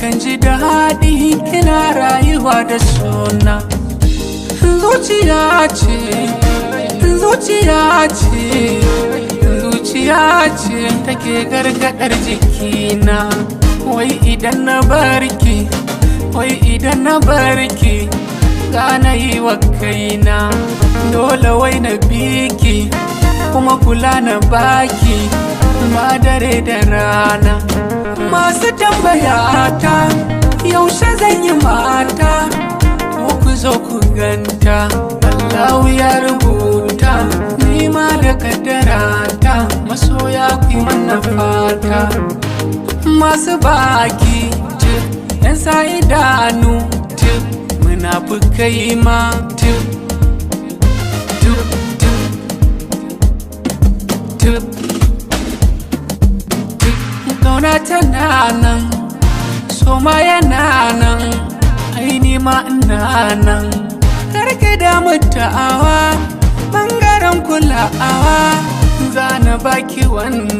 nakan ji daɗi ina rayuwa da suna. Zuciya ce, zuciya ce, zuciya ce take gargadar jikina. Wai idan na barki, wai idan na barki, gana yi wa kaina. Dole wai na biki, kuma kula na baki, ma dare da rana. Masu tambaya ta yaushe zan yi mata, ku zo ku ganta. Allah ya rubuta ni ma da kaddara ta, masoya ku yi mana fata. Masu baki tif, yan sa idanu tif, munafukai ma tif, tif, tif, tif, tif. Kauna tana nan, soma yana nan, aini ma ina nan. Karka damu ta'awa, bangaren kulawa, zana baki wannan.